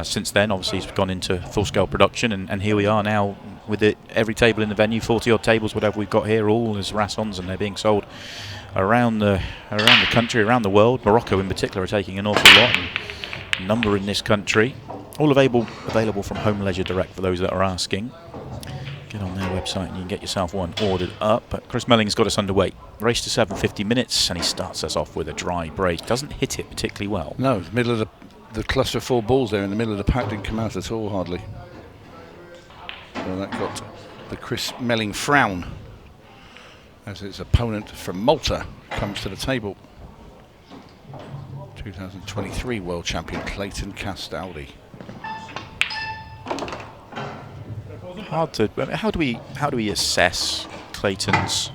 Since then, obviously, he's gone into full-scale production, and here we are now with every table in the venue, 40-odd tables, whatever we've got here, all as Rassons, and they're being sold around the country, around the world. Morocco, in particular, are taking an awful lot. A number in this country, all available from Home Leisure Direct for those that are asking. Get on their website and you can get yourself one ordered up. But Chris Melling's got us underway. Race to 750 minutes, and he starts us off with a dry break. Doesn't hit it particularly well. No, the middle of the cluster of 4 balls there in the middle of the pack didn't come out at all, hardly. Well, that got the Chris Melling frown as his opponent from Malta comes to the table. 2023 world champion Clayton Castaldi. How do we assess Clayton's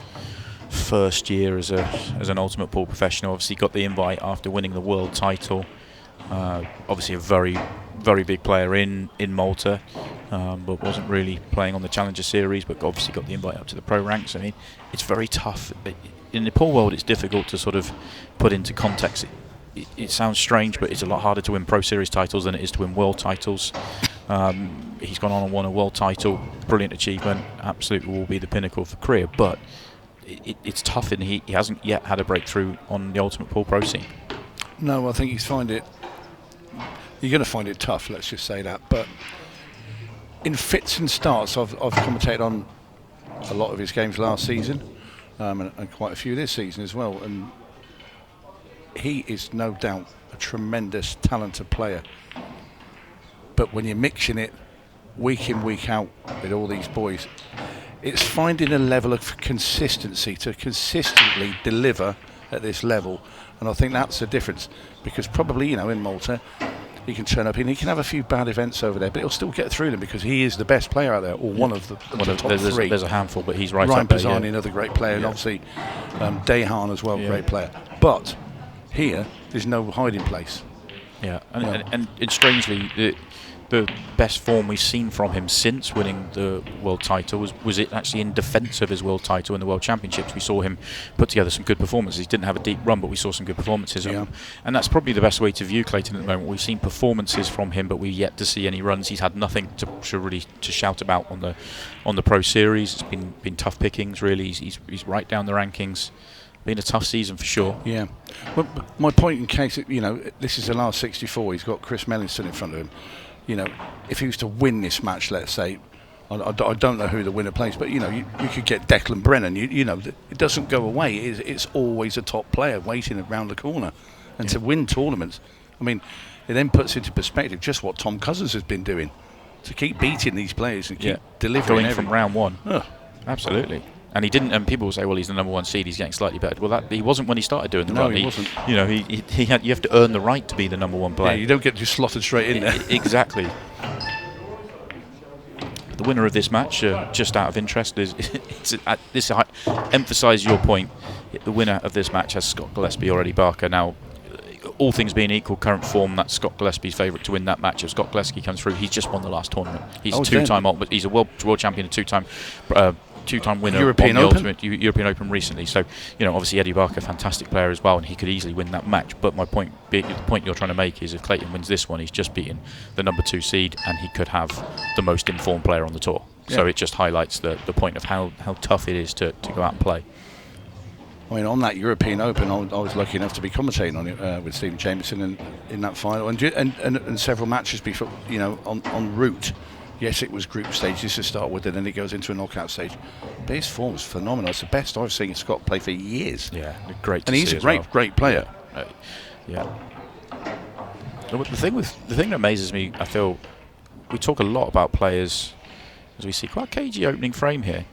first year as an ultimate pool professional? Obviously, got the invite after winning the world title. Obviously, a very, very big player in Malta, but wasn't really playing on the Challenger Series. But obviously, got the invite up to the pro ranks. I mean, it's very tough in the pool world. It's difficult to sort of put into context. It sounds strange, but it's a lot harder to win Pro Series titles than it is to win world titles. He's gone on and won a world title. Brilliant achievement. Absolutely will be the pinnacle of the career. But it's tough, and he hasn't yet had a breakthrough on the Ultimate Pool Pro scene. No, I think you're going to find it tough, let's just say that. But in fits and starts, I've commentated on a lot of his games last season, and quite a few this season as well. And he is no doubt a tremendous, talented player. But when you're mixing it week in, week out with all these boys, it's finding a level of consistency to consistently deliver at this level. And I think that's the difference, because probably, in Malta, he can turn up and he can have a few bad events over there, but he'll still get through them because he is the best player out there, or one of the top 3. There's a handful, but he's right Ryan up there. Pisani, another great player, and obviously Dehan as well, great player. But here, there's no hiding place. Yeah, and strangely, the best form we've seen from him since winning the world title was it actually in defence of his world title in the World Championships. We saw him put together some good performances. He didn't have a deep run, but we saw some good performances. And that's probably the best way to view Clayton at the moment. We've seen performances from him, but we've yet to see any runs. He's had nothing to really shout about on the Pro Series. It's been tough pickings, really. He's right down the rankings. Been a tough season for sure. Yeah. Well, my point in case, this is the last 64. He's got Chris Melling still in front of him. If he was to win this match, let's say, I don't know who the winner plays, but you could get Declan Brennan. It doesn't go away. It's always a top player waiting around the corner, and to win tournaments, I mean, it then puts into perspective just what Tom Cousins has been doing to keep beating these players and keep delivering going from round one. Absolutely. And he didn't. And people will say, "Well, he's the number 1 seed. He's getting slightly better." Well, he wasn't when he started doing the run. He wasn't. He had. You have to earn the right to be the number 1 player. Yeah, you don't get just slotted straight in there. Exactly. The winner of this match, just out of interest, emphasise your point. The winner of this match has Scott Gillespie or Eddie Barker. Now, all things being equal, current form, that's Scott Gillespie's favourite to win that match. If Scott Gillespie comes through, he's just won the last tournament. He's a 2-time, but he's a world champion, a 2-time winner European on the Open. Ultimate European Open recently. So, obviously Eddie Barker, fantastic player as well, and he could easily win that match. But the point you're trying to make is if Clayton wins this one, he's just beaten the number 2 seed, and he could have the most informed player on the tour. So it just highlights the point of how tough it is to go out and play. I mean, on that European Open, I was lucky enough to be commentating on it with Stephen Jameson in that final, and several matches before, en route. Yes, it was group stages to start with, and then it goes into a knockout stage. But his form is phenomenal. It's the best I've seen Scott play for years. Yeah, great to see. And he's a great player. Yeah. The thing that amazes me, I feel, we talk a lot about players as we see quite a cagey opening frame here.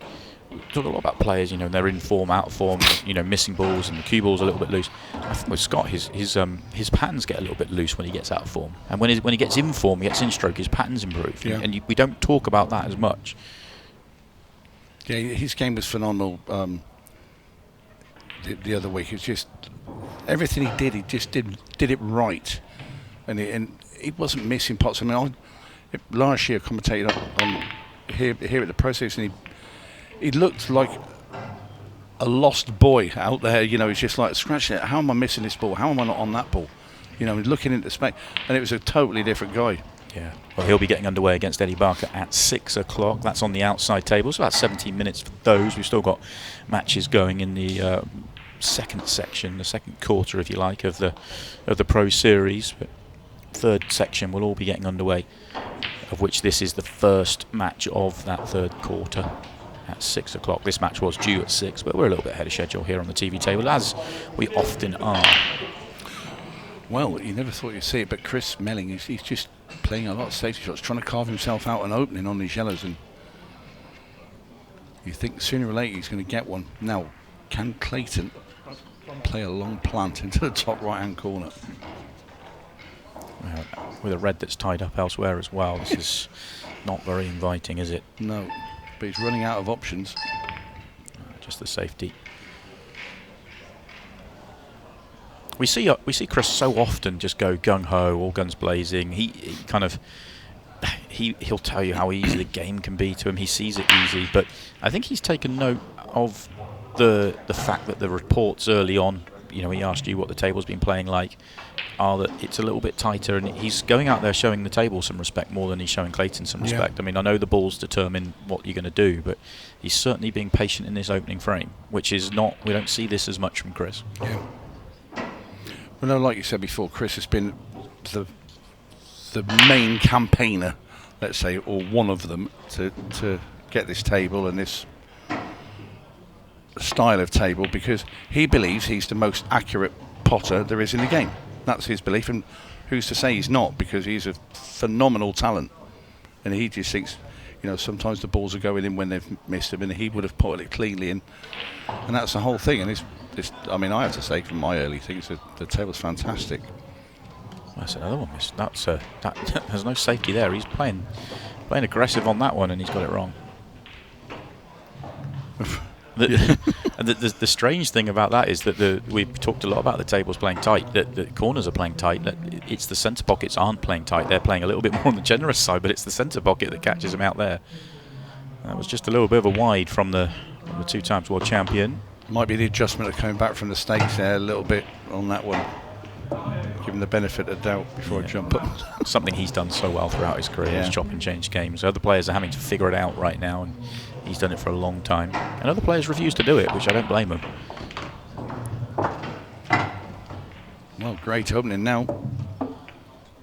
We talk a lot about players, they're in form, out of form, missing balls, and the cue ball's a little bit loose. I think with Scott, his patterns get a little bit loose when he gets out of form, and when he gets in form, he gets in stroke, his patterns improve, and we don't talk about that as much. Yeah, his game was phenomenal. The other week, it's just everything he did, he just did it right, and he wasn't missing pots. I mean, last year I commentated on here at the Pro Series, and he looked like a lost boy out there. He's just like scratching it. How am I missing this ball? How am I not on that ball? Looking into space, and it was a totally different guy. Yeah, well, he'll be getting underway against Eddie Barker at 6 o'clock. That's on the outside table. It's about 17 minutes for those. We've still got matches going in the second section, the second quarter, if you like, of the Pro Series. But third section will all be getting underway, of which this is the first match of that third quarter at 6 o'clock. This match was due at 6, but we're a little bit ahead of schedule here on the TV table, as we often are. Well, you never thought you'd see it, but Chris Melling, he's just playing a lot of safety shots, trying to carve himself out an opening on these yellows, and you think sooner or later he's going to get one. Now, can Clayton play a long plant into the top right-hand corner? With a red that's tied up elsewhere as well, this is not very inviting, is it? No, but he's running out of options. Just the safety. We see Chris so often just go gung-ho, all guns blazing. He'll tell you how easy the game can be to him. He sees it easy, but I think he's taken note of the fact that the reports early on, he asked you what the table's been playing like, are that it's a little bit tighter, and he's going out there showing the table some respect more than he's showing Clayton some respect. I mean, I know the balls determine what you're going to do, but he's certainly being patient in this opening frame, which is not, we don't see this as much from Chris. Yeah. Well, no, like you said before, Chris has been the main campaigner, let's say, or one of them, to get this table and this style of table, because he believes he's the most accurate potter there is in the game. That's his belief, and who's to say he's not, because he's a phenomenal talent, and he just thinks, sometimes the balls are going in when they've missed them, and he would have put it cleanly in, and that's the whole thing. And I mean, I have to say, from my early things, the table's fantastic. That's another one missed. There's no safety there. He's playing aggressive on that one, and he's got it wrong. The strange thing about that is that we've talked a lot about the tables playing tight, that the corners are playing tight. That it's the centre pockets aren't playing tight. They're playing a little bit more on the generous side, but it's the centre pocket that catches them out there. That was just a little bit of a wide from the two times world champion. Might be the adjustment of coming back from the States there a little bit on that one. Give him the benefit of doubt before I jump up. Something he's done so well throughout his career, is chop and change games. Other players are having to figure it out right now, and he's done it for a long time. And other players refuse to do it, which I don't blame them. Well, great opening now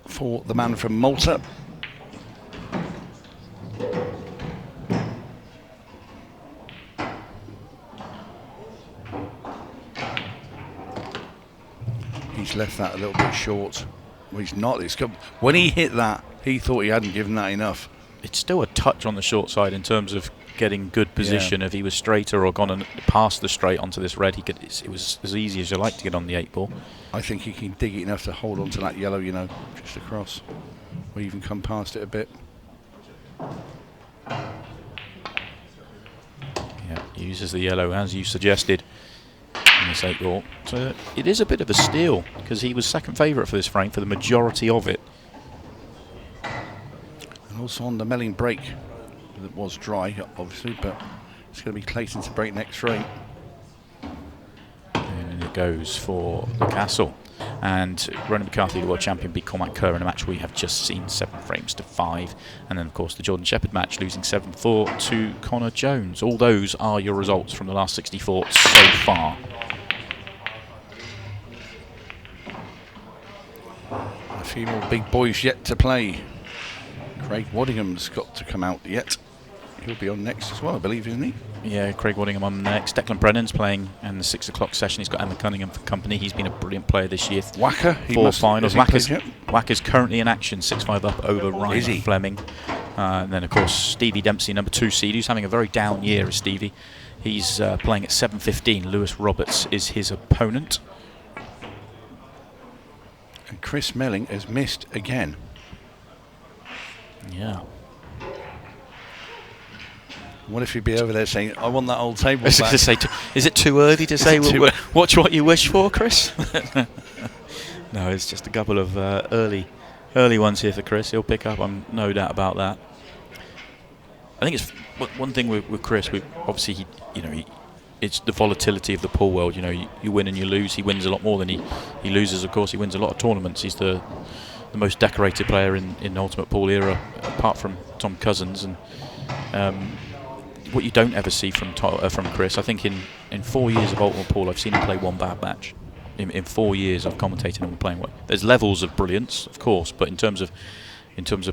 for the man from Malta. He's left that a little bit short. Well, he's not. When he hit that, he thought he hadn't given that enough. It's still a touch on the short side in terms of getting good position. If he was straighter or gone and past the straight onto this red, it was as easy as you like to get on the 8-ball. I think he can dig it enough to hold on to that yellow, just across, or even come past it a bit. Yeah, he uses the yellow as you suggested in this 8-ball. So it is a bit of a steal, because he was second favourite for this frame for the majority of it. And also on the Melling break, it was dry, obviously, but it's going to be Clayton to break next frame. And it goes for the Castle. And Ronan McCarthy, the world champion, beat Cormac Kerr in a match we have just seen 7 frames to 5. And then, of course, the Jordan Shepherd match, losing 7-4 to Connor Jones. All those are your results from the last 64 so far. A few more big boys yet to play. Craig Waddingham's got to come out yet. He'll be on next as well, I believe, isn't he? Yeah, Craig Waddingham on next. Declan Brennan's playing in the 6 o'clock session. He's got Emma Cunningham for company. He's been a brilliant player this year. Wacker, 4 finals. Wacker's currently in action, 6-5 up over Ryan Fleming. And then, of course, Stevie Dempsey, number 2 seed, who's having a very down year as Stevie. He's playing at 7:15. Lewis Roberts is his opponent. And Chris Melling has missed again. Yeah. What if he'd be over there saying, I want that old table back? To say, is it too early to say watch what you wish for, Chris? No, it's just a couple of early ones here for Chris. He'll pick up, I'm no doubt about that. I think it's one thing with Chris. Obviously, it's the volatility of the pool world. You win and you lose. He wins a lot more than he loses. Of course, he wins a lot of tournaments. He's the the most decorated player in Ultimate Pool era, apart from Tom Cousins. And what you don't ever see from Chris, I think in 4 years of Ultimate Pool, I've seen him play one bad match. In 4 years I've commentated him playing well. There's levels of brilliance, of course, but in terms of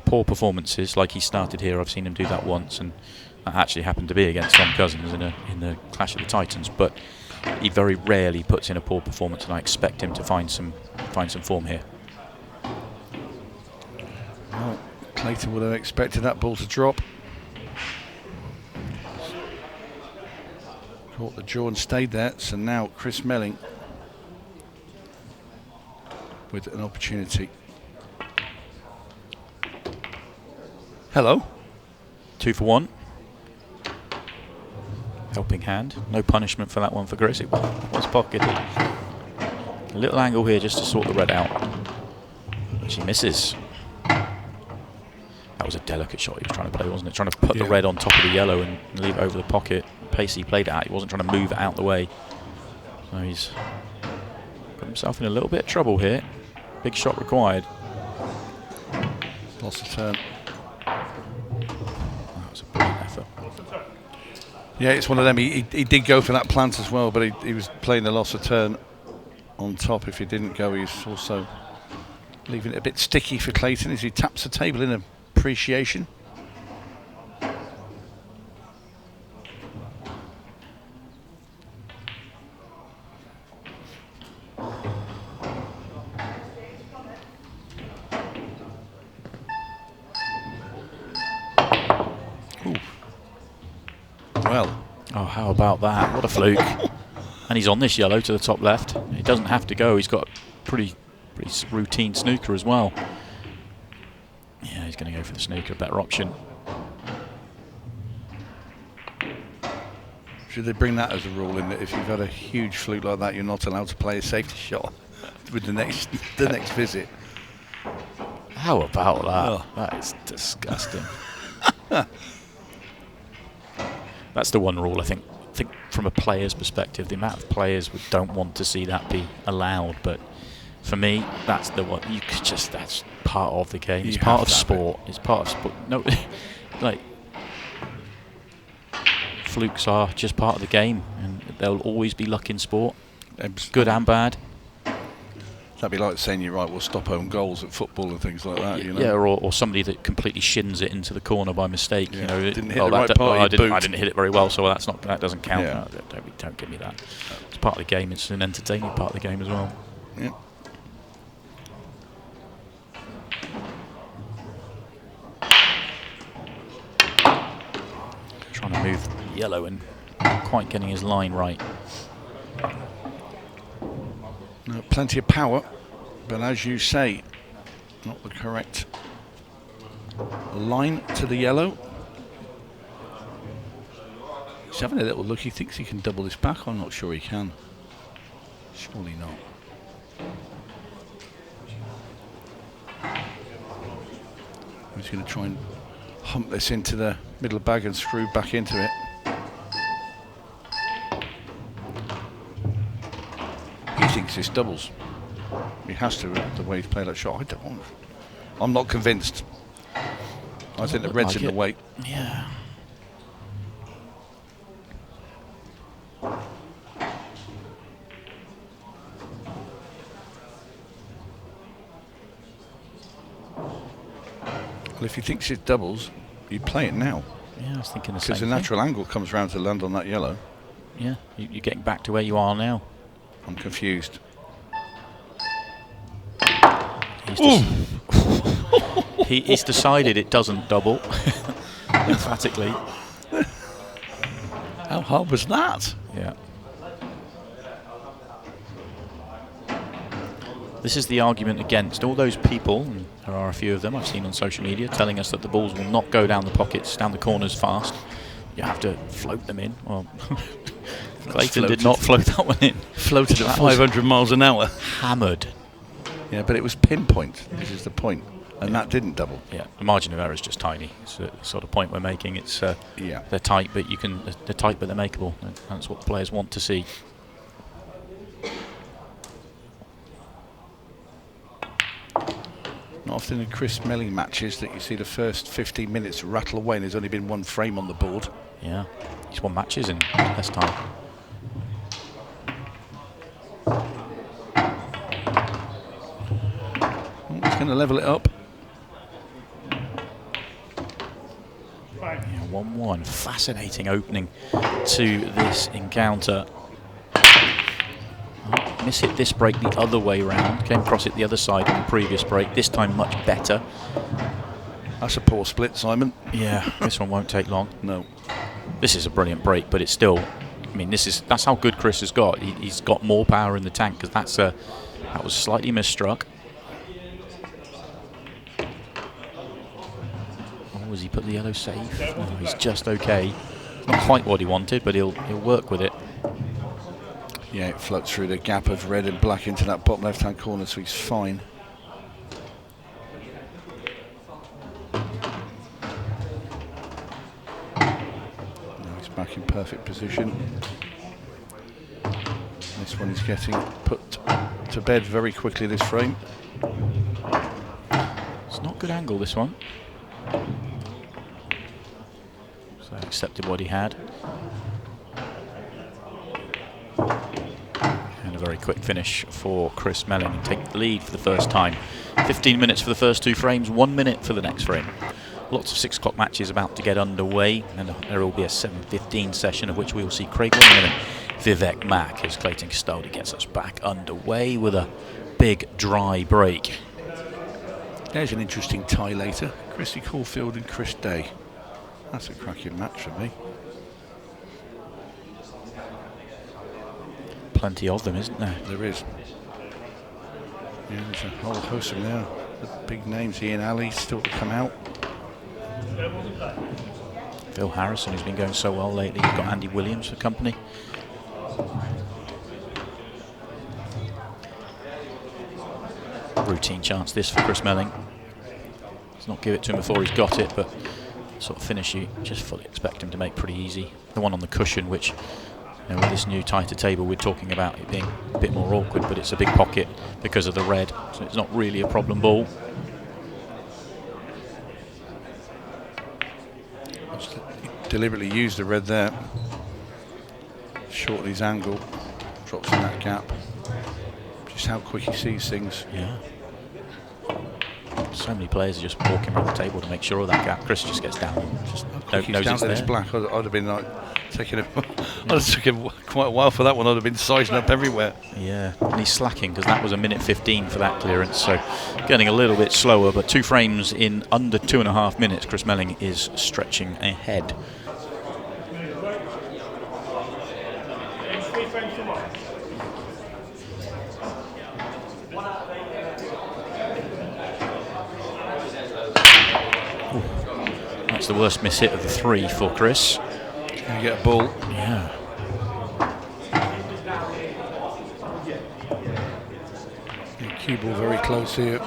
poor performances, like he started here, I've seen him do that once, and that actually happened to be against Tom Cousins in the Clash of the Titans. But he very rarely puts in a poor performance, and I expect him to find some form here. Well, Clayton would have expected that ball to drop. Caught the jaw and stayed there. So now Chris Melling with an opportunity. Hello. 2 for 1. Helping hand. No punishment for that one for Chris. It was pocketed. A little angle here just to sort the red out. But she misses. That was a delicate shot he was trying to play, wasn't it? Trying to put the red on top of the yellow and leave it over the pocket. Pace he played it at. He wasn't trying to move it out the way. So he's got himself in a little bit of trouble here. Big shot required. Lost a turn. That was a brilliant effort. Yeah, it's one of them. He did go for that plant as well, but he was playing the loss of turn on top. If he didn't go, he's also leaving it a bit sticky for Clayton as he taps the table in appreciation. Well, oh, how about that? What a fluke. And he's on this yellow to the top left. He doesn't have to go. He's got pretty routine snooker as well. Yeah, he's going to go for the snooker, better option. Should they bring that as a rule in that if you've had a huge fluke like that, you're not allowed to play a safety shot with the next visit? How about that? Oh. That is disgusting. That's the one rule I think from a player's perspective, the amount of players don't want to see that be allowed, but for me, that's the one. You could just, that's part of the game. It's part of sport. It's part of sport. No, like flukes are just part of the game, and there'll always be luck in sport, good and bad. That'd be like saying, you're right, we'll stop own goals at football and things like that. You know? Yeah, or somebody that completely shins it into the corner by mistake. Yeah. You know, Didn't hit the right part. I didn't hit it very well, so that doesn't count. Yeah. No, don't give me that. It's part of the game. It's an entertaining part of the game as well. Yeah. Trying to move yellow and not quite getting his line right. Plenty of power, but as you say, not the correct line to the yellow. He's having a little look. He thinks he can double this back. I'm not sure he can. Surely not. He's going to try and hump this into the middle bag and screw back into it. He thinks this doubles. He has to, the way he's played that shot. I'm not convinced. I think the red's in the way. Yeah. Well, if he thinks it doubles, you play it now. Yeah, I was thinking the same Because the natural angle comes round to land on that yellow. Yeah, you're getting back to where you are now. I'm confused. He's decided it doesn't double, emphatically. How hard was that? Yeah. This is the argument against all those people, and there are a few of them I've seen on social media, telling us that the balls will not go down the pockets, down the corners fast. You have to float them in. Well, Clayton did not float that one in. Floated at 500 miles an hour. Hammered. Yeah, but it was pinpoint. This is the point. And that didn't double. Yeah, the margin of error is just tiny. It's the sort of point we're making. It's yeah, they're tight, but they're tight, but they're makeable. And that's what players want to see. Not often in Chris Melling matches that you see the first 15 minutes rattle away and there's only been one frame on the board. Yeah, he's won matches in less time. He's going to level it up. Yeah, 1-1. Fascinating opening to this encounter. Miss hit this break the other way round. Came across it the other side on the previous break. This time much better. That's a poor split, Simon. Yeah, this one won't take long. No. This is a brilliant break, but it's still. I mean, that's how good Chris has got. He's got more power in the tank because that was slightly misstruck. Oh, has he put the yellow safe? No, he's just okay. Not quite what he wanted, but he'll work with it. Yeah, it floats through the gap of red and black into that bottom left-hand corner, so he's fine. Now he's back in perfect position. This one is getting put to bed very quickly, this frame. It's not good angle, this one. So accepted what he had. And a very quick finish for Chris Melling and take the lead for the first time. 15 minutes for the first two frames, 1 minute for the next frame. Lots of 6 o'clock matches about to get underway, and there will be a 7:15 session of which we will see Craig William and Vivek Mack as Clayton Castaldi gets us back underway with a big dry break. There's an interesting tie later. Christy Caulfield and Chris Day. That's a cracking match for me. Plenty of them, isn't there? There is. Yeah, there's a whole host of them there. The big names, Ian Alley still to come out. Phil Harrison, who's been going so well lately. You've got Andy Williams for company. Routine chance this for Chris Melling. Let's not give it to him before he's got it, but sort of finish you just fully expect him to make pretty easy. The one on the cushion, which with this new tighter table, we're talking about it being a bit more awkward, but it's a big pocket because of the red, so it's not really a problem ball. Deliberately used the red there. Shorten his angle, drops in that gap. Just how quick he sees things. Yeah. So many players are just walking around the table to make sure of that gap. Chris just gets down. Just knows down it's to there. this black. I'd have been like taking him. I'd have took him quite a while for that one. I'd have been sizing up everywhere. Yeah, and he's slacking because that was 1:15 for that clearance, so getting a little bit slower. But 2 frames in under 2.5 minutes. Chris Melling is stretching ahead. That's the worst miss hit of the 3 for Chris. Can you get a ball? Yeah. Cue ball very close here.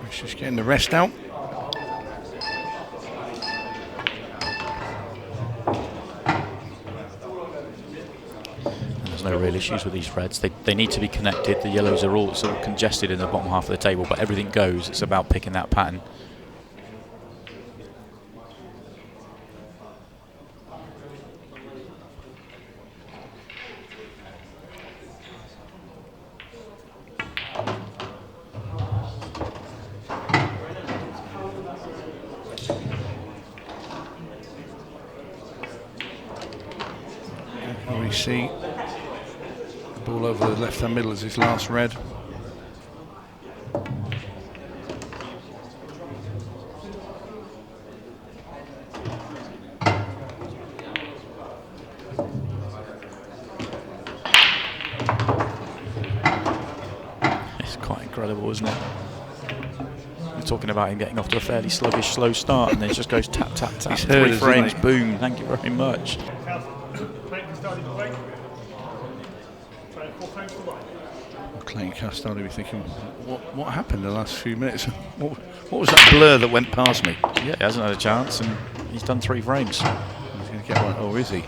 Chris just getting the rest out. There's no real issues with these reds. They need to be connected. The yellows are all sort of congested in the bottom half of the table, but everything goes. It's about picking that pattern. We see the ball over the left-hand middle as his last red. It's quite incredible, isn't it? We're talking about him getting off to a fairly sluggish, slow start, and then it just goes tap, tap, tap. 3 frames, boom. Thank you very much. Clayton Castaldi be thinking, what happened in the last few minutes? What was that blur that went past me? Yeah, he hasn't had a chance, and he's done 3 frames. He's going to get one, or is he?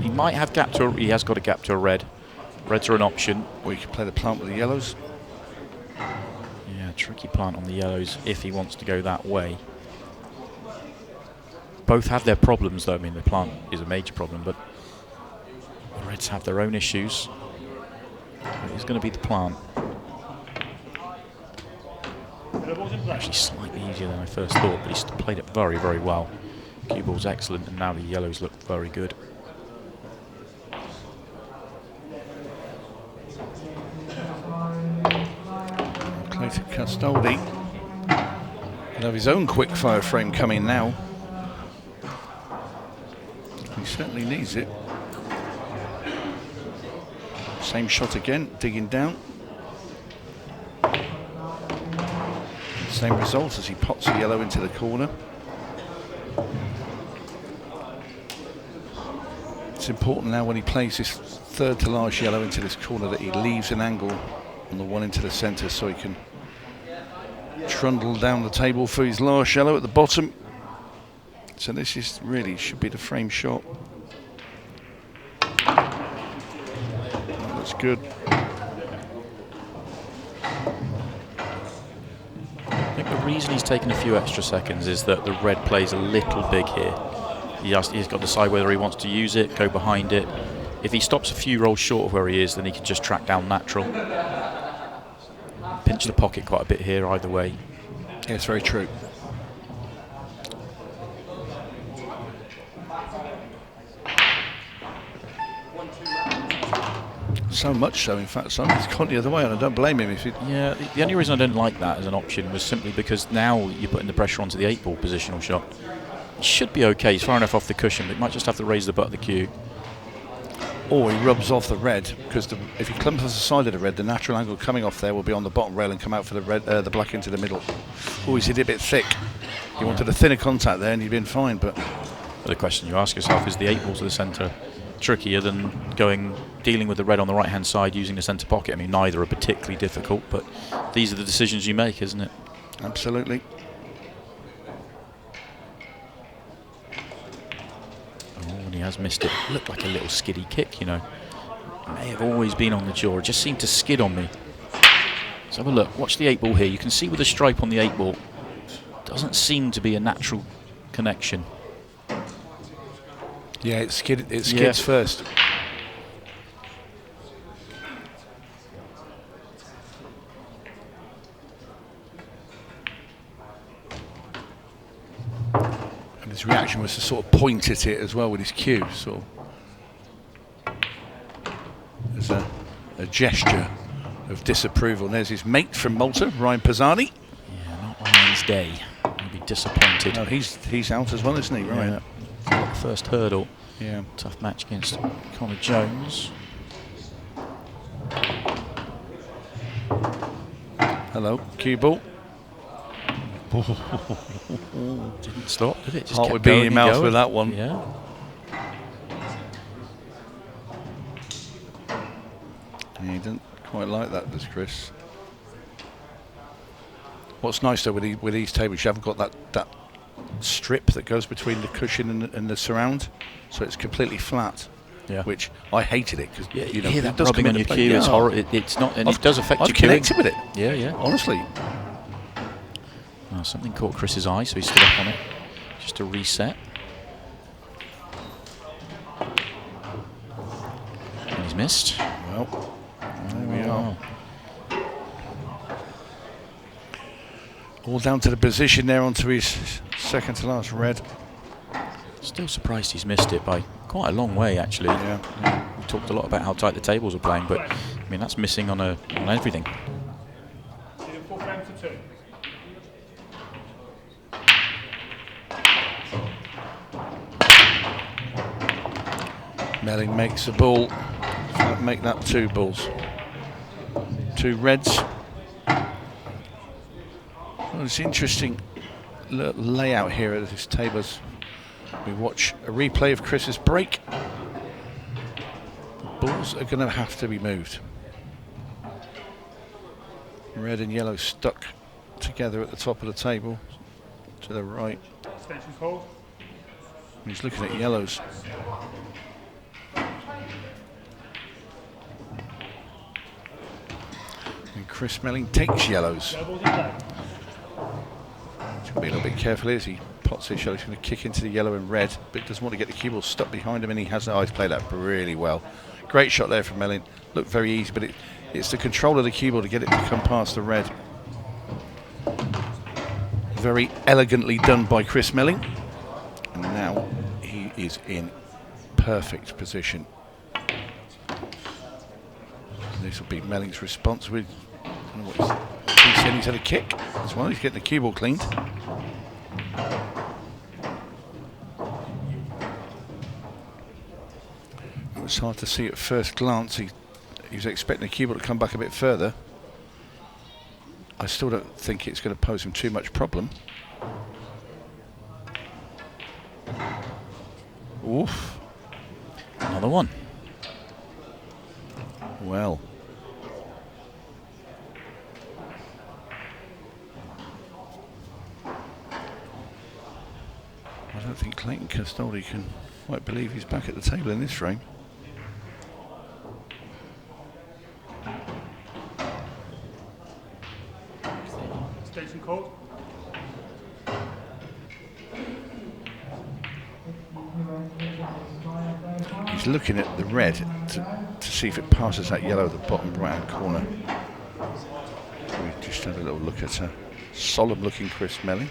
He might have gap to he has got a gap to a red. Reds are an option. Or he could play the plant with the yellows. Yeah, tricky plant on the yellows if he wants to go that way. Both have their problems though. I mean, the plant is a major problem, but the Reds have their own issues. It's going to be the plant. Actually slightly easier than I first thought, but he's played it very, very well. Cue ball's excellent, and now the yellows look very good. Clayton Castaldi will have his own quick fire frame coming now. He certainly needs it. Same shot again, digging down. Same result as he pots the yellow into the corner. It's important now when he plays this third to last yellow into this corner that he leaves an angle on the one into the centre so he can trundle down the table for his last yellow at the bottom. So this is really should be the frame shot. That's good. I think the reason he's taken a few extra seconds is that the red plays a little big here. He's got to decide whether he wants to use it, go behind it. If he stops a few rolls short of where he is, then he can just track down natural. Pinch the pocket quite a bit here either way. Yeah, it's very true. So much so, in fact, somebody's gone the other way, and I don't blame him if it. Yeah, the only reason I didn't like that as an option was simply because now you're putting the pressure onto the 8-ball positional shot. It should be okay, he's far enough off the cushion, but he might just have to raise the butt of the cue. Or he rubs off the red, because if he clumps off the side of the red, the natural angle coming off there will be on the bottom rail and come out for the red, the black into the middle. Oh, he's hit it a bit thick. He wanted a thinner contact there, and he'd been fine, but. But the question you ask yourself is the 8-ball to the centre trickier than dealing with the red on the right hand side using the centre pocket? I mean, neither are particularly difficult, but these are the decisions you make, isn't it? Absolutely. Oh, and he has missed it. Looked like a little skiddy kick, you know. May have always been on the jaw. It just seemed to skid on me. Let's have a look. Watch the 8-ball here. You can see with the stripe on the 8-ball, doesn't seem to be a natural connection. Yeah, it skids first. And his reaction was to sort of point at it as well with his cue, sort of as a gesture of disapproval. And there's his mate from Malta, Ryan Pisani. Yeah, not Ryan's day. He'll be disappointed. No, he's out as well, isn't he, Ryan? Yeah. Got the first hurdle. Yeah. Tough match against Connor Jones. Hello, cue ball. Didn't stop, did it? Just Heart kept would be in your going, mouth going. with that one. Yeah. He didn't quite like that, does Chris? What's nice though with these tables, you haven't got that strip that goes between the cushion and the surround, so it's completely flat. Yeah. Which I hated it because Yeah, you know hear it that does rubbing come on into your play. cue. It's Yeah. horrible. It's not, and it does affect I've your connected cueing. with it. Yeah, yeah. Honestly. Oh, something caught Chris's eye, so he stood up on it just to reset. And he's missed. Well, there we are. All down to the position there onto his second to last red. Still surprised he's missed it by quite a long way, actually. Yeah. We talked a lot about how tight the tables are playing, but I mean that's missing on everything. Melling makes the ball. Make that 2 balls. 2 reds. Well, it's interesting layout here at this table as we watch a replay of Chris's break. The balls are going to have to be moved. Red and yellow stuck together at the top of the table to the right. Extension call. He's looking at yellows. And Chris Melling takes yellows. Doubles in play. He's going to be a little bit careful here as he pots his yellow. He's going to kick into the yellow and red, but doesn't want to get the cue ball stuck behind him, and he has. Oh, he's played that really well. Great shot there from Melling. Looked very easy, but it's the control of the cue ball to get it to come past the red. Very elegantly done by Chris Melling. And now he is in perfect position. This will be Melling's response with. I don't know what he's saying. He's had a kick as well. He's getting the cue ball cleaned. It was hard to see at first glance. He was expecting the cue ball to come back a bit further. I still don't think it's going to pose him too much problem. Oof. Another one. Well. I don't think Clayton Castaldi can quite believe he's back at the table in this frame. Extension call. He's looking at the red to see if it passes that yellow at the bottom right-hand corner. We just had a little look at a solemn-looking Chris Melling.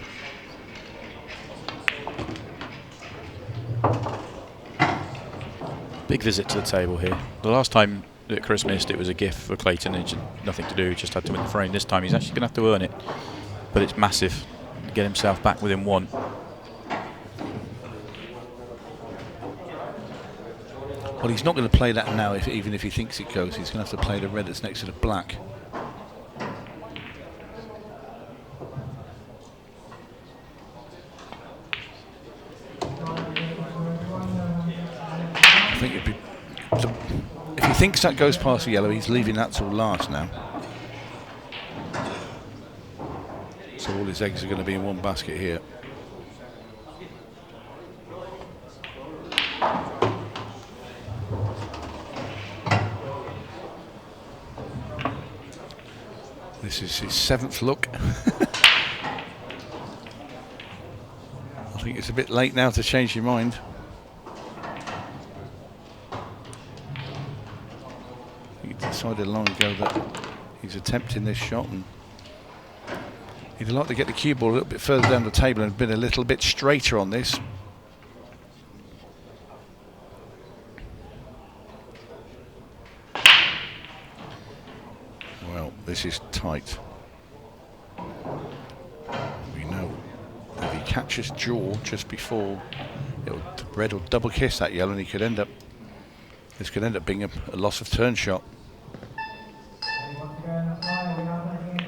Big visit to the table here. The last time that Chris missed, it was a gift for Clayton. It had nothing to do, just had to win the frame. This time he's actually going to have to earn it, but it's massive to get himself back within one. Well, he's not going to play that now, even if he thinks it goes. He's going to have to play the red that's next to the black. I think it'd be... If he thinks that goes past the yellow, he's leaving that till last now. So all his eggs are going to be in one basket here. This is his 7th look. I think it's a bit late now to change your mind. He decided long ago that he's attempting this shot, and he'd like to get the cue ball a little bit further down the table and been a little bit straighter on this. This is tight. We know if he catches jaw just before, the red will double kiss that yellow, and he could end up. This could end up being a loss of turn shot.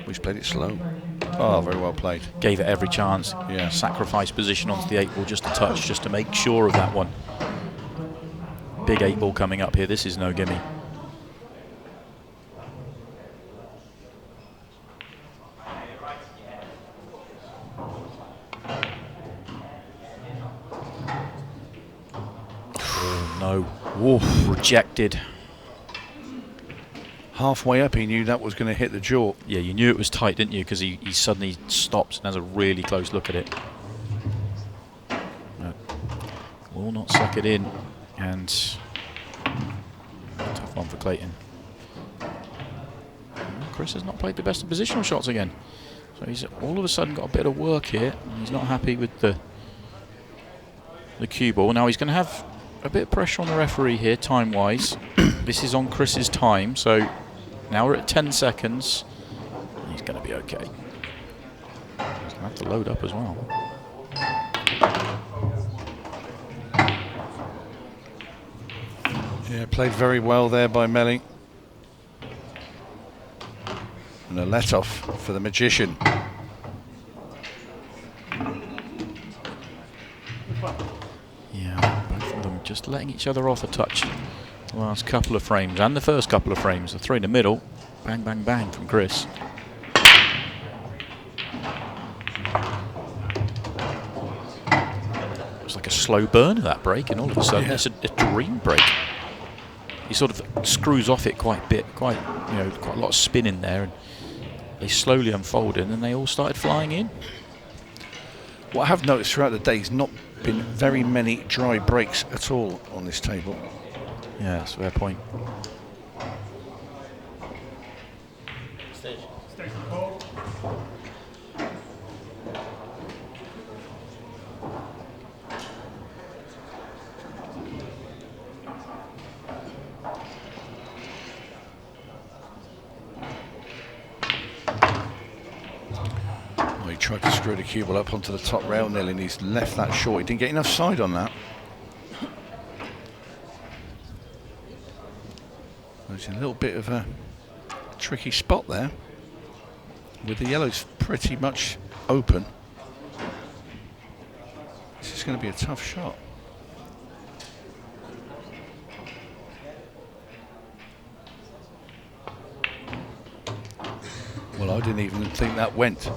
He's played it slow. Oh, very well played. Gave it every chance. Yeah. Sacrificed position onto the 8 ball just a touch, just to make sure of that one. Big 8 ball coming up here. This is no gimme. No. Oof, rejected. Halfway up, he knew that was going to hit the jaw. Yeah, you knew it was tight, didn't you? Because he suddenly stops and has a really close look at it. No. Will not suck it in. And tough one for Clayton. Chris has not played the best of positional shots again. So he's all of a sudden got a bit of work here. He's not happy with the cue ball. Now he's going to have a bit of pressure on the referee here, time-wise. This is on Chris's time, so now we're at 10 seconds. He's going to be okay. He's going to have to load up as well. Yeah, played very well there by Melling. And a let-off for the magician. Yeah, both of them just letting each other off a touch. The last couple of frames and the first couple of frames. The three in the middle. Bang, bang, bang from Chris. like a slow burner, that break, and all of a sudden it's a dream break. He sort of screws off it quite a lot of spin in there, and they slowly unfolded, and then they all started flying in. What I have noticed throughout the day has not been very many dry breaks at all on this table. Yeah, that's a fair point. Station called. Well, he tried to screw the cue ball up onto the top rail nil, and he's left that short. He didn't get enough side on that. There's a little bit of a tricky spot there, with the yellows pretty much open. This is going to be a tough shot. Well, I didn't even think that went.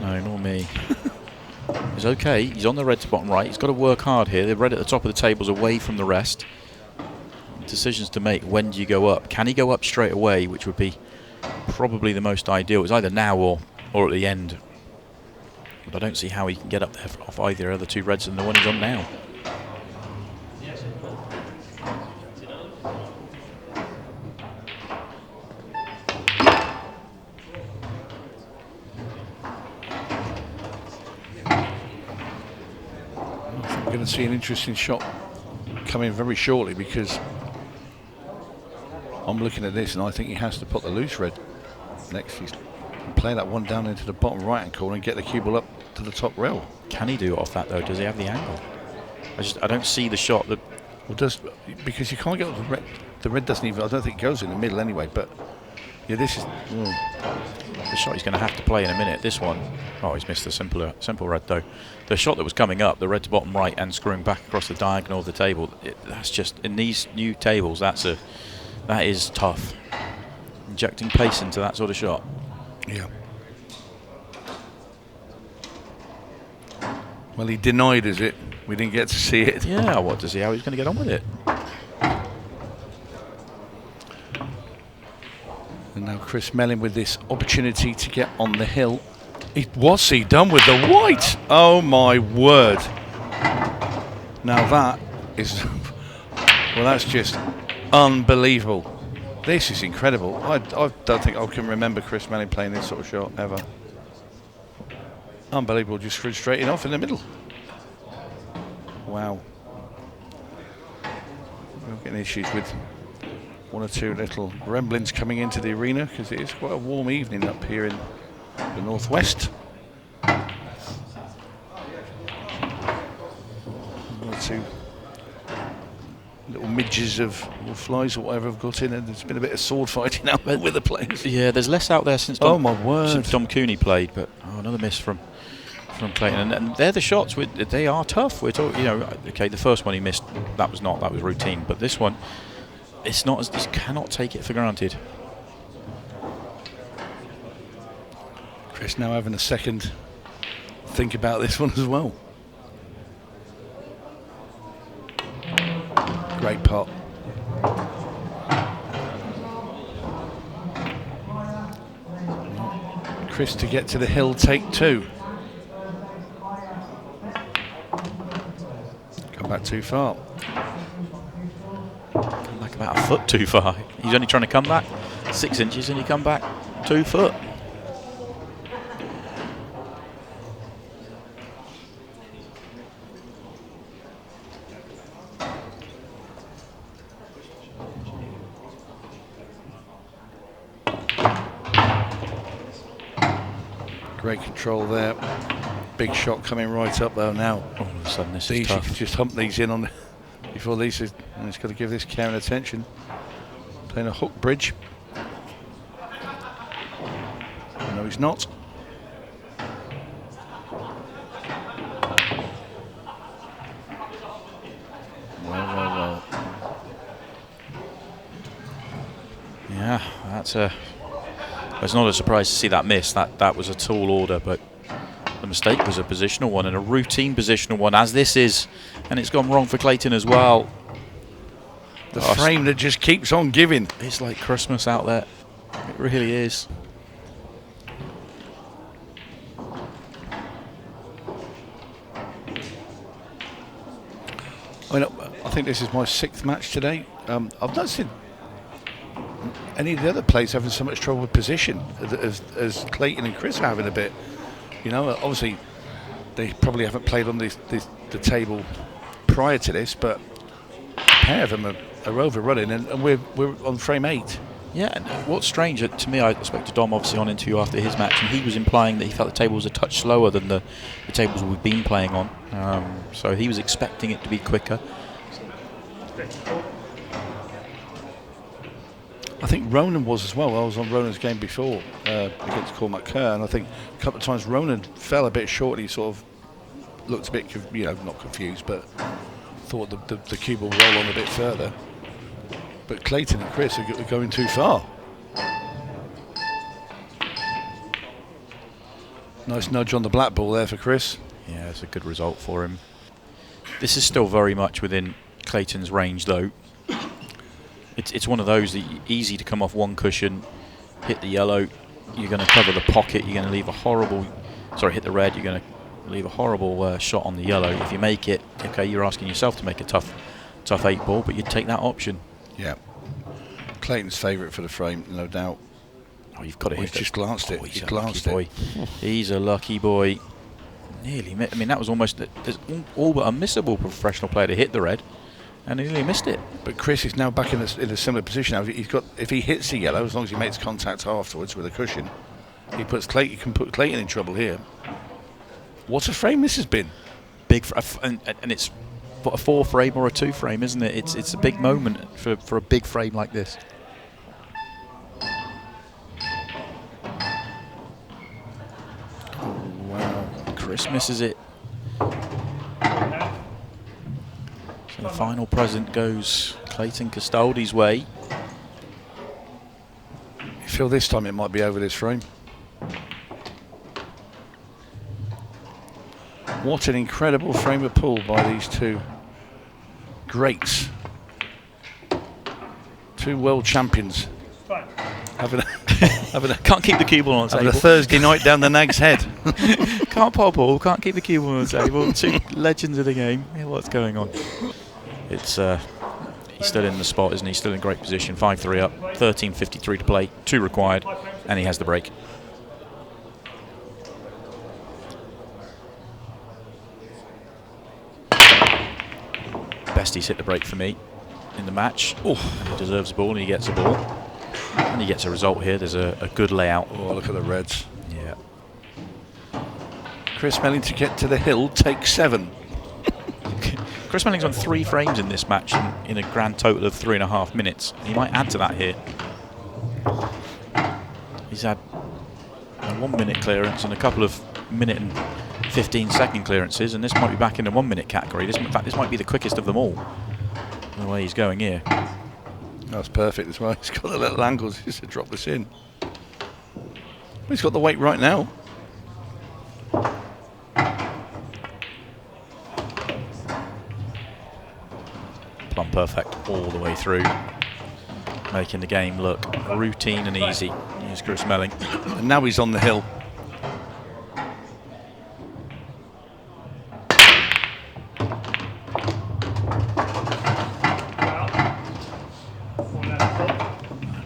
No, nor me. It's okay. He's on the red to bottom right. He's got to work hard here. The red at the top of the table's away from the rest. Decisions to make. When do you go up? Can he go up straight away, which would be probably the most ideal? It's either now or at the end. But I don't see how he can get up there off either of the two reds than the one he's on now. We're going to see an interesting shot coming very shortly, because I'm looking at this and I think he has to put the loose red next. He's play that one down into the bottom right hand corner and get the cue ball up to the top rail. Can he do it off that though? Does he have the angle? I don't see the shot. Because you can't get the red. The red doesn't even. I don't think it goes in the middle anyway. But yeah, this is the shot he's going to have to play in a minute. This one, he's missed the simple red though. The shot that was coming up, the red to bottom right and screwing back across the diagonal of the table. That's just, in these new tables, that is tough. Injecting pace into that sort of shot. Yeah. Well, he denied us it. We didn't get to see it. Yeah, I want to see how he's going to get on with it. And now Chris Melling with this opportunity to get on the hill. What's he done with the white? Oh my word. Now that is, well, that's just unbelievable. This is incredible. I don't think I can remember Chris Melling playing this sort of shot ever. Unbelievable, just screwed straight in off in the middle. Wow. We're getting issues with one or two little gremlins coming into the arena, because it is quite a warm evening up here in the northwest. One or two little midges or flies or whatever have got in, and there's been a bit of sword fighting out there with the players. Yeah, there's less out there since Oh my word. Since Dom Cooney played, but another miss from Clayton, and they're the shots. They are tough. We're talking, okay, the first one he missed, that was routine, but this one, it's not as, you cannot take it for granted. Chris now having a second think about this one as well. Great pot. Chris to get to the hill, take two. Come back too far. Come back about a foot too far. He's only trying to come back 6 inches, and he come back 2 foot. Great control there. Big shot coming right up though now. All of a sudden this is These, you tough. can just hump these in on before these is, and it's got to give this Karen attention. Playing a hook bridge. No, he's not. Well. Yeah, it's not a surprise to see that miss. That was a tall order, but the mistake was a positional one and a routine positional one, as this is, and it's gone wrong for Clayton as well. The frame that just keeps on giving. It's like Christmas out there. It really is. I mean, I think this is my 6th match today. I've not seen any of the other players having so much trouble with position as Clayton and Chris are having a bit. You know, obviously they probably haven't played on the table prior to this, but a pair of them are overrunning, and we're on frame 8. Yeah, and what's strange to me, I spoke to Dom obviously on interview after his match, and he was implying that he felt the table was a touch slower than the tables we've been playing on. So he was expecting it to be quicker. I think Ronan was as well. I was on Ronan's game before against Cormac Kerr, and I think a couple of times Ronan fell a bit short. He sort of looked a bit, not confused, but thought the cube will roll on a bit further. But Clayton and Chris are going too far. Nice nudge on the black ball there for Chris. Yeah, it's a good result for him. This is still very much within Clayton's range, though. It's one of those that easy to come off one cushion, hit the yellow, you're going to cover the pocket, you're going to leave a horrible... Sorry, hit the red, you're going to leave a horrible shot on the yellow. If you make it, okay, you're asking yourself to make a tough 8 ball, but you'd take that option. Yeah. Clayton's favourite for the frame, no doubt. Oh, you've got to hit it. He's just glanced it. He's He a glanced lucky boy. He's a lucky boy. Nearly I mean, that was almost all but a missable professional player to hit the red, and he nearly missed it. But Chris is now back in a similar position now. If he hits the yellow, as long as he makes contact afterwards with a cushion, he can put Clayton in trouble here. What a frame this has been. Big, and it's what, a 4 frame or a 2 frame, isn't it? It's a big moment for a big frame like this. Wow. Chris misses it. So the final present goes Clayton Castaldi's way. You feel this time it might be over this frame. What an incredible frame of pool by these two greats. 2 world champions. Having a Can't keep the cue ball on the having table. a Thursday night down the nag's head. Can't pop ball, can't keep the cue ball on the table. 2 legends of the game. Yeah, what's going on? It's he's still in the spot, isn't he? Still in great position. 5-3 up, 13:53 to play, 2 required, and he has the break. Best he's hit the break for me in the match. And he deserves a ball, and he gets a ball. And he gets a result here. There's a good layout. Oh, look at the reds. Yeah. Chris Melling to get to the hill, take 7. Chris Melling's on 3 frames in this match in a grand total of 3.5 minutes. He might add to that here. He's had a 1-minute clearance and a couple of minute and 15-second clearances, and this might be back in the 1-minute category. In fact, this might be the quickest of them all, the way he's going here. That's perfect as well. He's got the little angles just to drop this in. He's got the weight right now. Plumb perfect all the way through, making the game look routine and easy. Here's Chris Melling. And now he's on the hill.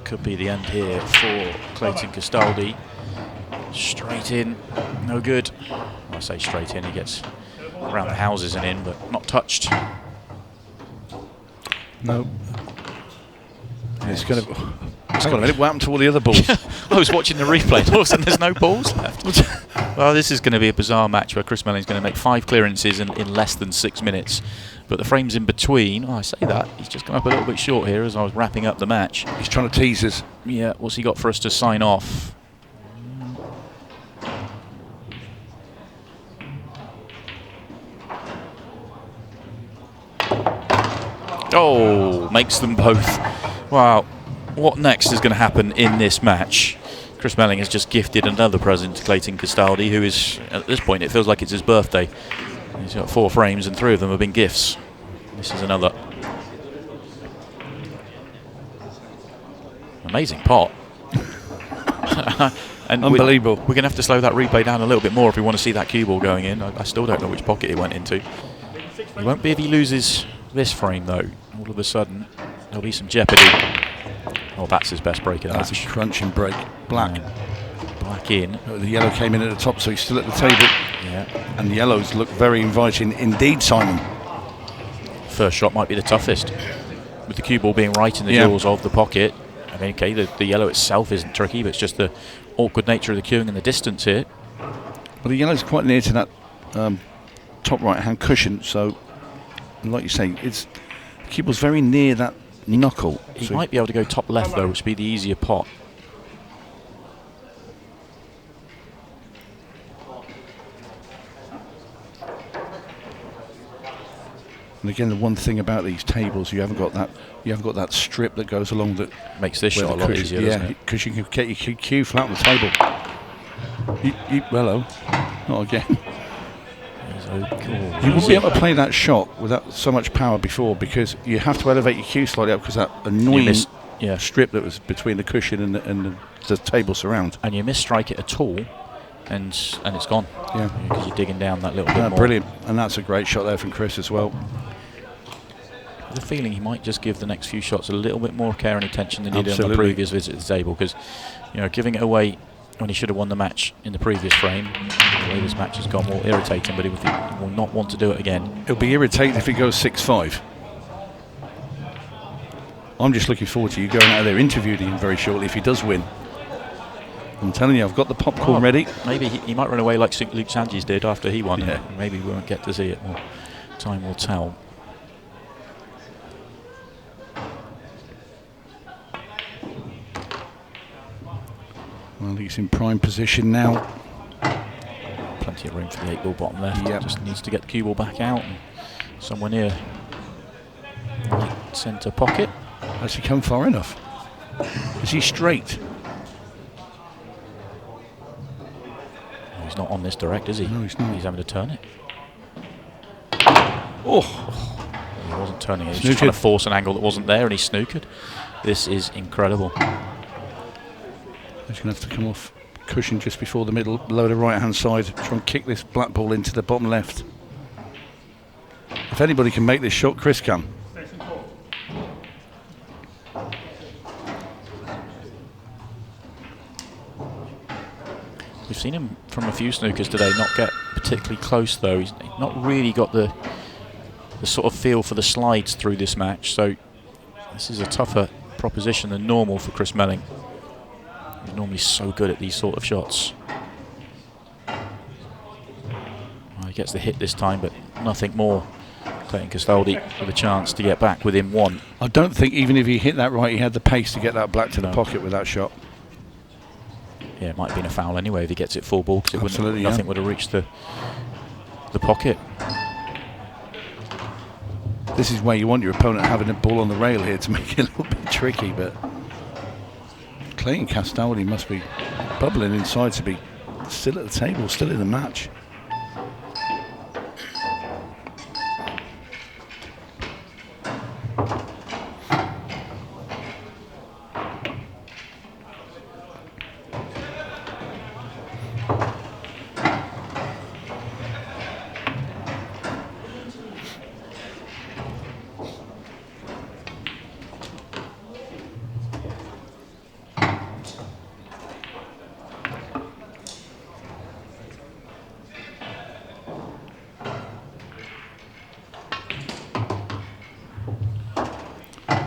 Could be the end here for Clayton Castaldi. Straight in, no good. I say straight in, he gets around the houses and in, but not touched. No. It's going to... Hang on a minute, what happened to all the other balls? I was watching the replay, all of a sudden there's no balls left. Well, this is going to be a bizarre match where Chris Melling's going to make 5 clearances in less than 6 minutes. But the frames in between, I say that, he's just come up a little bit short here as I was wrapping up the match. He's trying to tease us. Yeah, what's he got for us to sign off? Oh, makes them both. Wow, what next is going to happen in this match? Chris Melling has just gifted another present to Clayton Castaldi, who is, at this point, it feels like it's his birthday. He's got 4 frames and 3 of them have been gifts. This is another. Amazing pot. And unbelievable. We're going to have to slow that replay down a little bit more if we want to see that cue ball going in. I still don't know which pocket it went into. It won't be if he loses this frame, though. All of a sudden, there'll be some jeopardy. Oh, that's his best break of the match. That's a crunching break. Black. Black in. The yellow came in at the top, so he's still at the table. Yeah. And the yellows look very inviting indeed, Simon. First shot might be the toughest. With the cue ball being right in the jaws of the pocket. I mean, okay, the yellow itself isn't tricky, but it's just the awkward nature of the cueing and the distance here. Well, the yellow's quite near to that top right-hand cushion, so like you say, the cue ball's very near that knuckle. He might be able to go top left, though, which would be the easier pot. And again, the one thing about these tables, you haven't got that strip that goes along that makes this shot a lot easier, doesn't it? Because you can get your cue flat on the table. Hello, not again. You wouldn't be able to play that shot without so much power before, because you have to elevate your cue slightly up because that annoying strip that was between the cushion and the table surround. And you misstrike it at all, and it's gone. Yeah, because you're digging down that little bit more. Brilliant, and that's a great shot there from Chris as well. I have a feeling he might just give the next few shots a little bit more care and attention than he did on the previous visit to the table, because giving it away when he should have won the match in the previous frame, the way this match has gone, will irritate him, but he will not want to do it again. It'll be irritating if he goes 6-5. I'm just looking forward to you going out there interviewing him very shortly if he does win. I'm telling you, I've got the popcorn ready. Maybe he might run away like Luke Sanji's did after he won. Yeah. Maybe we won't get to see it. Well, time will tell. Well, he's in prime position now. Plenty of room for the 8-ball bottom left. Just needs to get the cue ball back out and somewhere near right centre pocket. Has he come far enough? Is he straight? Oh, he's not on this direct, is he? No, he's not. He's having to turn it. Oh! He wasn't turning it. He was just trying to force an angle that wasn't there, and he snookered. This is incredible. He's going to have to come off cushion just before the middle, below the right-hand side, try and kick this black ball into the bottom left. If anybody can make this shot, Chris can. We've seen him from a few snookers today not get particularly close, though. He's not really got the sort of feel for the slides through this match, so this is a tougher proposition than normal for Chris Melling. He's normally so good at these sort of shots. Well, he gets the hit this time, but nothing more. Clayton Castaldi with a chance to get back within 1. I don't think even if he hit that right, he had the pace to get that black to the pocket with that shot. Yeah, it might have been a foul anyway if he gets it full ball, because nothing would have reached the pocket. This is where you want your opponent having a ball on the rail here to make it a little bit tricky, but Clayton Castaldi must be bubbling inside to be still at the table, still in the match.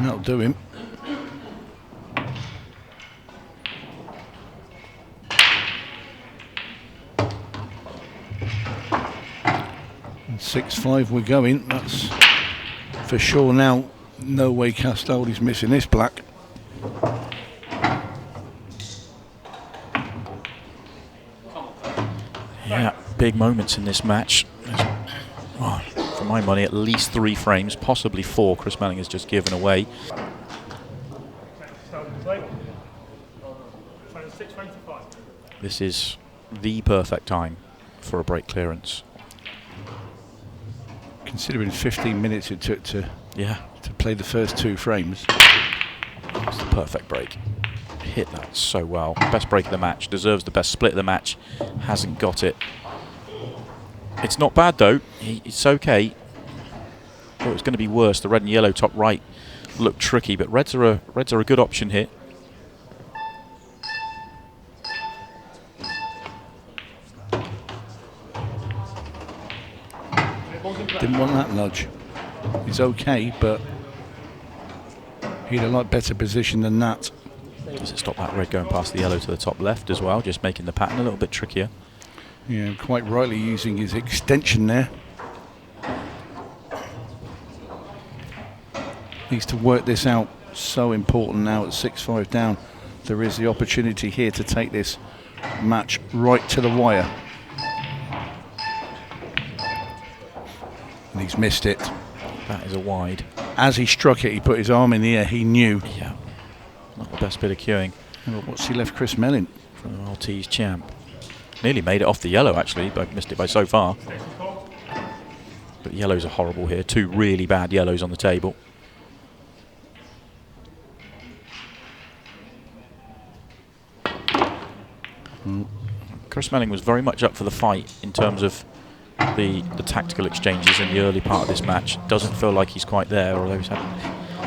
That'll do him. And 6-5 we're going. That's for sure now. No way Castaldi's missing this black. Yeah, big moments in this match. For my money, at least 3 frames, possibly 4. Chris Melling has just given away. 6-25. This is the perfect time for a break clearance. Considering 15 minutes it took to Yeah, play the first 2 frames. it's the perfect break. Hit that so well. Best break of the match. Deserves the best split of the match. Hasn't got it. It's not bad though. It's okay. Thought it was going to be worse. The red and yellow top right looked tricky, but reds are a good option here. Didn't want that nudge. He's okay, but he'd have liked better position than that. Does it stop that red going past the yellow to the top left as well? Just making the pattern a little bit trickier. Yeah, quite rightly using his extension there. Needs to work this out. So important now at 6-5 down. There is the opportunity here to take this match right to the wire. And he's missed it. That is a wide. As he struck it, he put his arm in the air. He knew. Yeah, not the best bit of cueing Well, what's he left Chris Melling? from the Maltese champ. Nearly made it off the yellow actually, but missed it by so far. But yellows are horrible here. 2 really bad yellows on the table. Chris Melling was very much up for the fight in terms of the tactical exchanges in the early part of this match. Doesn't feel like he's quite there, although he's had...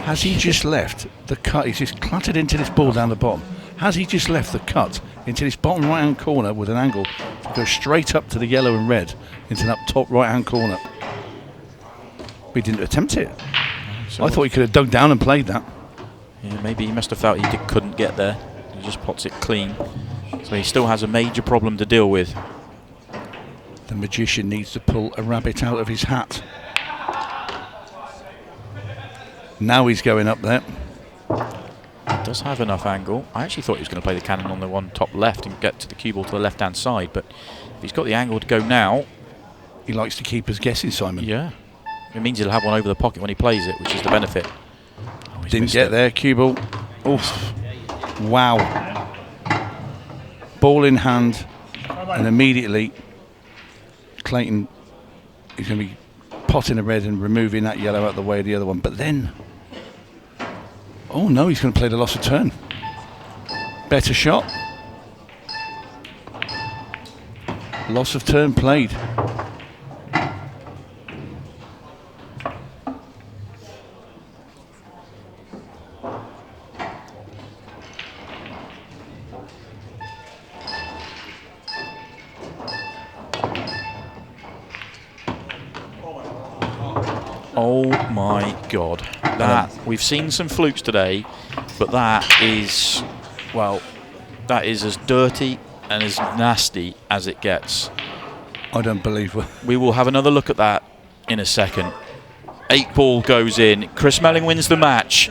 Has he just left the cut? He's just cluttered into this ball down the bottom. Has he just left the cut into this bottom right hand corner with an angle to go straight up to the yellow and red into an up top right hand corner? He didn't attempt it. So I thought he could have dug down and played that. yeah, maybe he must have felt he couldn't get there. He just pots it clean. So he still has a major problem to deal with. The magician needs to pull a rabbit out of his hat. Now he's going up there. He does have enough angle. I actually thought he was going to play the cannon on the one top left and get to the cue ball to the left hand side, but if he's got the angle to go now... He likes to keep us guessing, Simon. Yeah. It means he'll have one over the pocket when he plays it, which is the benefit. Oh, he's Didn't missed get it. there, cue ball. Oof. Wow. Ball in hand, and immediately Clayton is going to be potting a red and removing that yellow out of the way of the other one. But then, oh no, he's going to play the loss of turn. Better shot. Loss of turn played. Oh my God. That, we've seen some flukes today, but that is, well, that is as dirty and as nasty as it gets. I don't believe it. We will have another look at that in a second. 8 ball goes in. Chris Melling wins the match.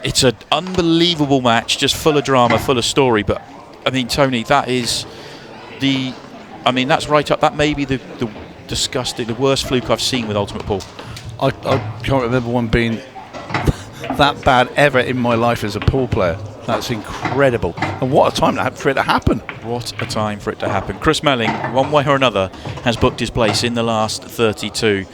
It's an unbelievable match, just full of drama, full of story. But, I mean, Tony, that is the... I mean, that's right up... That may be the disgusting, the worst fluke I've seen with Ultimate Pool. I can't remember one being that bad ever in my life as a pool player. That's incredible. And what a time for it to happen. What a time for it to happen. Chris Melling, one way or another, has booked his place in the last 32.